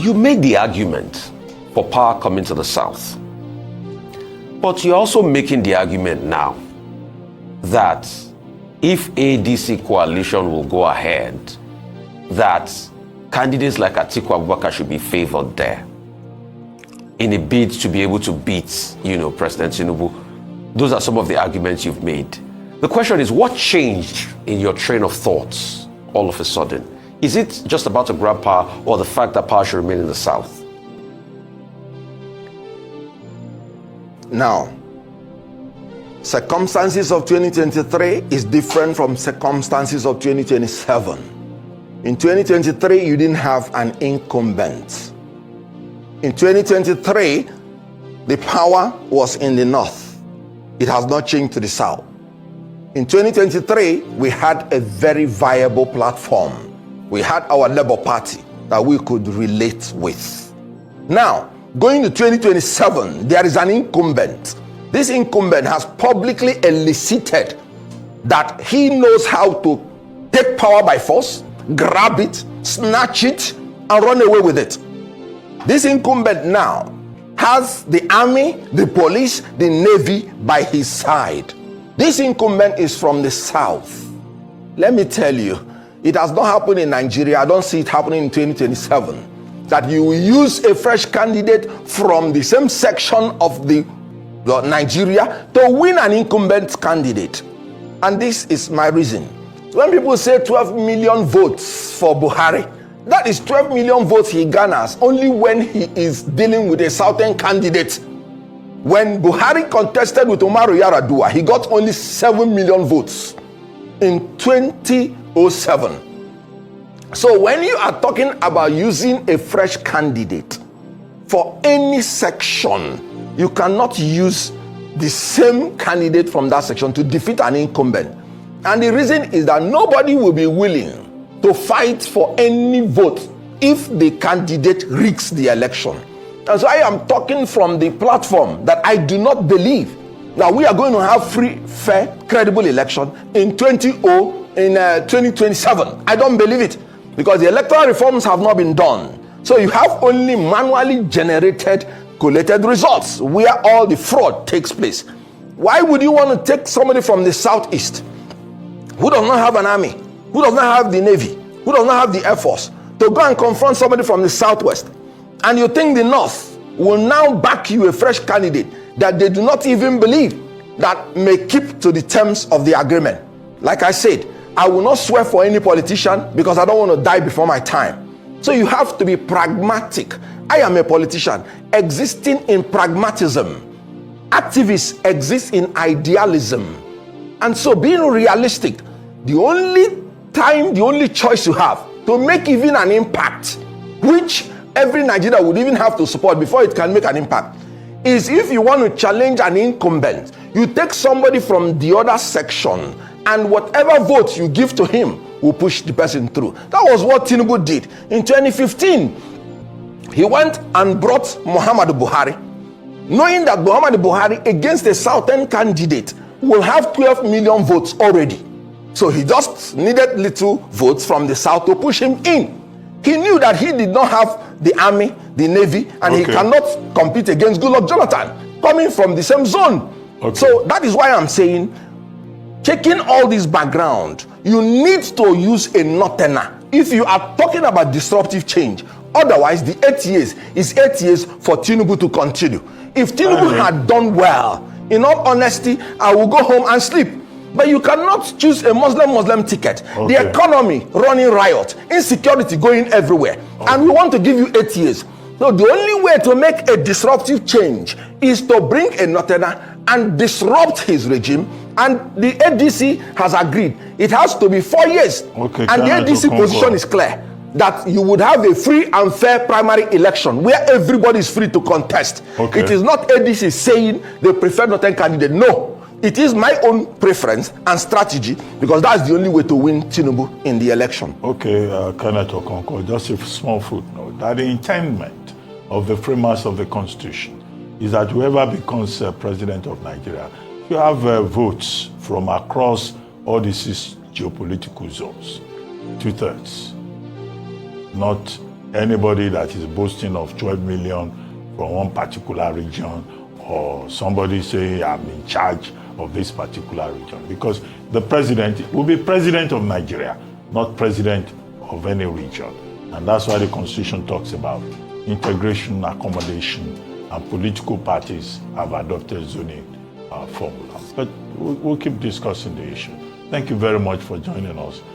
You made the argument for power coming to the South. But you're also making the argument now that if ADC coalition will go ahead, that candidates like Atiku Abubakar should be favored there in a bid to be able to beat, President Tinubu. Those are some of the arguments you've made. The question is, what changed in your train of thoughts all of a sudden? Is it just about to grab power, or the fact that power should remain in the South? Now, circumstances of 2023 is different from circumstances of 2027. In 2023, you didn't have an incumbent. In 2023, the power was in the North. It has not changed to the South. In 2023, we had a very viable platform. We had our Labour Party that we could relate with. Now, going to 2027, there is an incumbent. This incumbent has publicly elicited that he knows how to take power by force, grab it, snatch it, and run away with it. This incumbent now has the army, the police, the navy by his side. This incumbent is from the South. Let me tell you, it has not happened in Nigeria. I don't see it happening in 2027. That you will use a fresh candidate from the same section of the Nigeria to win an incumbent candidate. And this is my reason. When people say 12 million votes for Buhari, that is 12 million votes he garners only when he is dealing with a Southern candidate. When Buhari contested with Umaru Yar'Adua, he got only 7 million votes in 2007. So when you are talking about using a fresh candidate for any section, you cannot use the same candidate from that section to defeat an incumbent. And the reason is that nobody will be willing to fight for any vote if the candidate rigs the election. And so I am talking from the platform that I do not believe that we are going to have free, fair, credible election in 2027. I don't believe it, because the electoral reforms have not been done. So you have only manually generated, collated results where all the fraud takes place. Why would you want to take somebody from the Southeast who does not have an army, who does not have the Navy, who does not have the Air Force, to go and confront somebody from the Southwest? And you think the North will now back you a fresh candidate that they do not even believe that may keep to the terms of the agreement? Like I said, I will not swear for any politician because I don't want to die before my time. So you have to be pragmatic. I am a politician existing in pragmatism. Activists exist in idealism. And so being realistic, the only choice you have to make even an impact, which every Nigerian would even have to support before it can make an impact, is if you want to challenge an incumbent, you take somebody from the other section, and whatever vote you give to him will push the person through. That was what Tinubu did. In 2015, he went and brought Muhammadu Buhari, knowing that Muhammadu Buhari against a Southern candidate will have 12 million votes already. So he just needed little votes from the South to push him in. He knew that he did not have the army, the navy, and he cannot compete against Goodluck Jonathan, coming from the same zone. So that is why I'm saying, taking all this background, you need to use a northerner if you are talking about disruptive change. Otherwise, the 8 years is 8 years for Tinubu to continue. If Tinubu had done well, in all honesty, I will go home and sleep. But you cannot choose a Muslim ticket. The economy running riot, insecurity going everywhere. And we want to give you 8 years. So the only way to make a disruptive change is to bring a northerner and disrupt his regime. And the ADC has agreed it has to be 4 years. And the ADC position is clear, that you would have a free and fair primary election where everybody is free to contest. It is not ADC saying they prefer northern candidate. No, it is my own preference and strategy, because that's the only way to win Tinubu in the election. Kenneth Okonkwo, just a small footnote, that the intendment of the framers of the Constitution is that whoever becomes president of Nigeria, you have votes from across all the 6 geopolitical zones, 2/3, not anybody that is boasting of 12 million from one particular region, or somebody say I'm in charge of this particular region, because the president will be president of Nigeria, not president of any region. And that's why the Constitution talks about integration, accommodation, and political parties have adopted zoning formula. But we'll keep discussing the issue. Thank you very much for joining us.